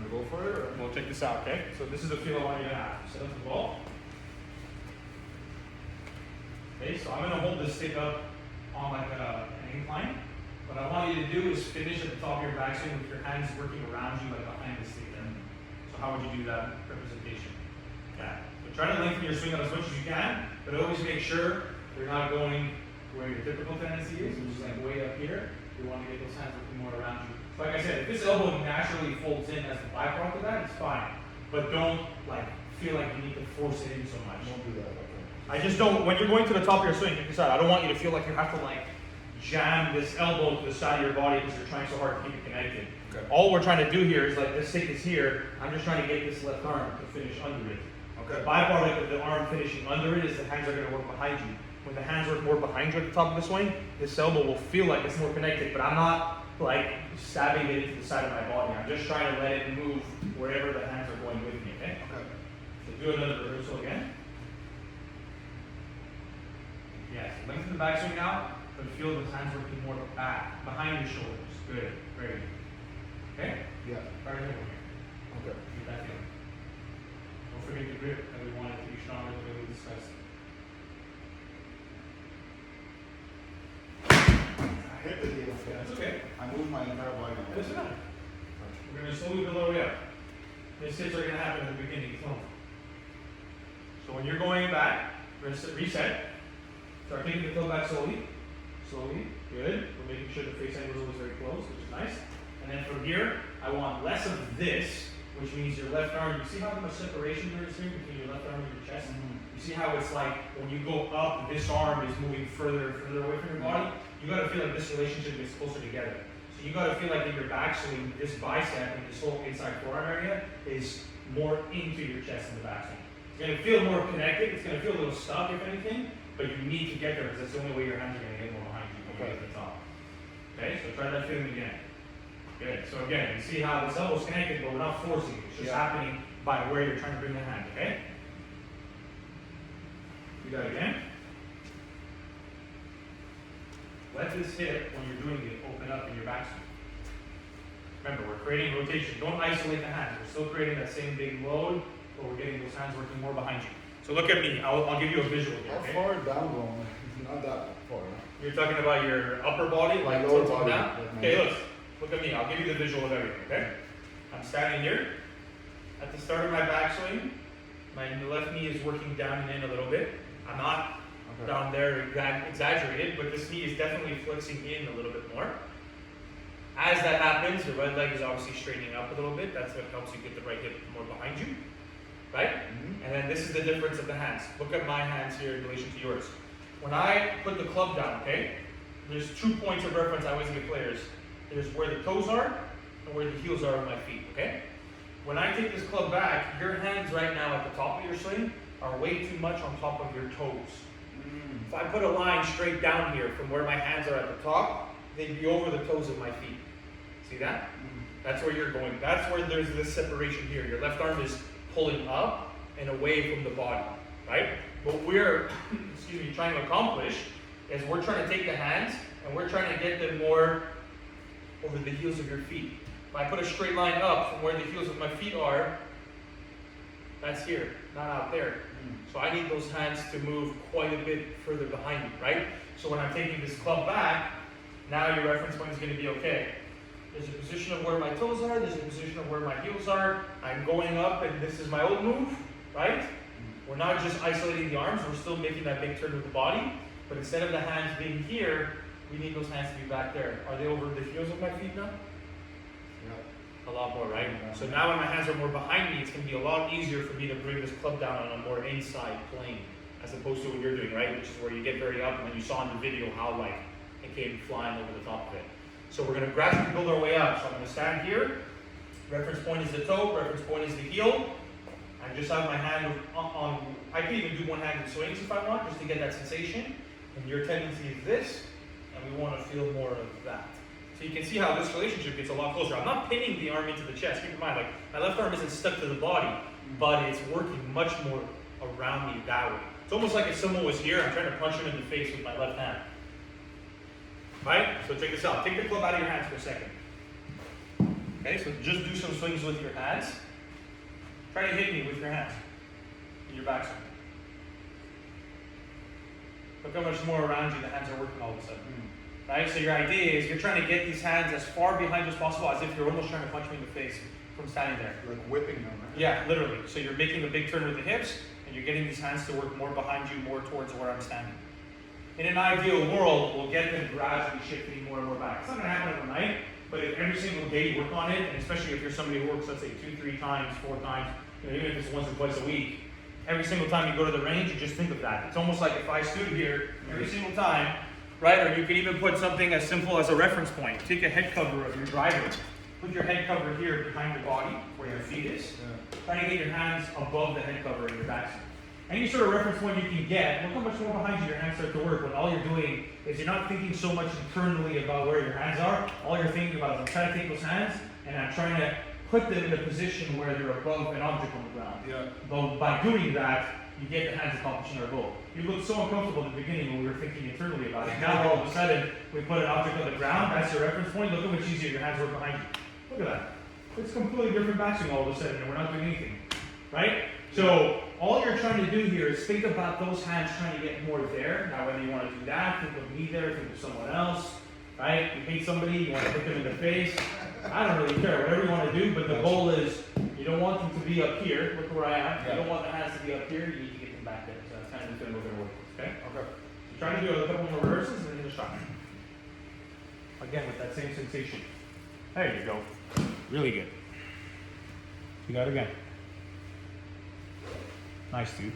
to go for it? Or? We'll check this out, okay? So this is the feel I want you to have. Set up the ball. Okay, so I'm going to hold this stick up on like an incline. What I want you to do is finish at the top of your backswing with your hands working around you, like behind the stick there. So how would you do that representation? Yeah. So try to lengthen your swing out as much as you can, but always make sure you're not going where your typical tendency is, which is like way up here. You want to get those hands working more around you. So like I said, if this elbow naturally folds in as the byproduct of that, it's fine. But don't like feel like you need to force it in so much. Don't do that. Okay. I just don't, when you're going to the top of your swing, check this out, I don't want you to feel like you have to like jam this elbow to the side of your body because you're trying so hard to keep it connected. Okay. All we're trying to do here is like this stick is here, I'm just trying to get this left arm to finish under it. Okay. The byproduct of the arm finishing under it is the hands are going to work behind you. When the hands work more behind you at the top of the swing, this elbow will feel like it's more connected, but I'm not like stabbing it into the side of my body. I'm just trying to let it move wherever the hands are going with me, okay? Okay. So do another rehearsal again. Yes, lengthen the backswing now, but feel the hands working more back, behind your shoulders. Good, very good. Okay? Yeah. Right here. Okay. Get that feeling. Don't forget the grip that we want it to be stronger than we discussed. I hit the heel. That's okay. I moved my entire body. That's fine. We're going to slowly build our way up. Mistakes are going to happen at the beginning. So when you're going back, reset. Start taking the club back slowly. Slowly. Good. We're making sure the face angle is always very close, which is nice. And then from here, I want less of this, which means your left arm. You see how much separation there is here between your left arm and your chest? Mm-hmm. You see how it's like when you go up, this arm is moving further and further away from your body? You got to feel like this relationship is closer together. So you got to feel like in your backswing, this bicep and this whole inside forearm area is more into your chest and the backswing. It's going to feel more connected. It's going to feel a little stuck, if anything, but you need to get there because that's the only way your hands are going to get more behind you when you get to the top. Okay, so try that feeling again. Good. So again, you see how this elbow's connected, but we're not forcing it. It's just happening by where you're trying to bring the hand. Okay. Do that again. Let this hip, when you're doing it, open up in your backswing. Remember, we're creating rotation. Don't isolate the hands. We're still creating that same big load, but we're getting those hands working more behind you. So look at me. I'll give you a visual here. Okay? How far down going? Not that far. You're talking about your upper body, like lower tilting body. down? Like Okay, look at me. I'll give you the visual of everything, okay? I'm standing here. At the start of my backswing, my left knee is working down and in a little bit. I'm not down there exaggerated, but this knee is definitely flexing in a little bit more. As that happens, your right leg is obviously straightening up a little bit. That's what helps you get the right hip more behind you, right? Mm-hmm. And then this is the difference of the hands. Look at my hands here in relation to yours. When I put the club down, okay, there's 2 points of reference I always give players. There's where the toes are and where the heels are of my feet, okay? When I take this club back, your hands right now at the top of your swing are way too much on top of your toes. If I put a line straight down here from where my hands are at the top, they'd be over the toes of my feet. See that? That's where you're going. That's where there's this separation here. Your left arm is pulling up and away from the body, right? What we're, trying to accomplish is we're trying to take the hands and we're trying to get them more over the heels of your feet. If I put a straight line up from where the heels of my feet are, that's here, not out there. So I need those hands to move quite a bit further behind me, right? So when I'm taking this club back, now your reference point is going to be okay. There's a position of where my toes are, there's a position of where my heels are. I'm going up and this is my old move, right? We're not just isolating the arms, we're still making that big turn with the body, but instead of the hands being here, we need those hands to be back there. Are they over the heels of my feet now? Yeah. A lot more, right? So now when my hands are more behind me, it's going to be a lot easier for me to bring this club down on a more inside plane, as opposed to what you're doing, right? Which is where you get very up, and then you saw in the video how like it came flying over the top of it. So we're going to gradually build our way up. So I'm going to stand here. Reference point is the toe. Reference point is the heel. I just have my hand on, I can even do one-handed swings if I want, just to get that sensation. And your tendency is this, and we want to feel more of that. So you can see how this relationship gets a lot closer. I'm not pinning the arm into the chest. Keep in mind, like my left arm isn't stuck to the body, but it's working much more around me that way. It's almost like if someone was here, I'm trying to punch him in the face with my left hand. Right? So check this out. Take the club out of your hands for a second. Okay, so just do some swings with your hands. Try to hit me with your hands in your backswing. Look how much more around you the hands are working all of a sudden. Right? So your idea is you're trying to get these hands as far behind you as possible, as if you're almost trying to punch me in the face from standing there. Like whipping them, right? Yeah, literally. So you're making a big turn with the hips, and you're getting these hands to work more behind you, more towards where I'm standing. In an ideal world, we'll get them gradually shifting more and more back. It's not going to happen overnight, but if every single day you work on it, and especially if you're somebody who works, let's say, 2, 3 times, 4 times, you know, even if it's once or twice a week, every single time you go to the range, you just think of that. It's almost like if I stood here every single time, right? Or you could even put something as simple as a reference point. Take a head cover of your driver. Put your head cover here behind your body, where your feet is. Try to get your hands above the head cover in your backswing. Any sort of reference point you can get, look how much more behind you your hands start to work when all you're doing is you're not thinking so much internally about where your hands are. All you're thinking about is I'm trying to take those hands and I'm trying to put them in a position where they're above an object on the ground. Yeah. But by doing that, you get the hands accomplishing our goal. You looked so uncomfortable at the beginning when we were thinking internally about it. Now all of a sudden, we put an object on the ground, that's your reference point. Look how much easier your hands work behind you. Look at that. It's completely different backswing all of a sudden, and we're not doing anything. Right? So, all you're trying to do here is think about those hands trying to get more there. Now, whether you want to do that, think of me there, think of someone else. Right? You hate somebody, you want to hit them in the face. I don't really care, whatever you want to do, but the goal is you don't want them to be up here. Look where I am. You don't want the hands to be up here, you need to get them back there. So that's kind of the feeling we're going to work with. Okay? Okay. So try to do a couple more rehearsals and then just try. Again, with that same sensation. There you go. Really good. You got it again. Nice, dude.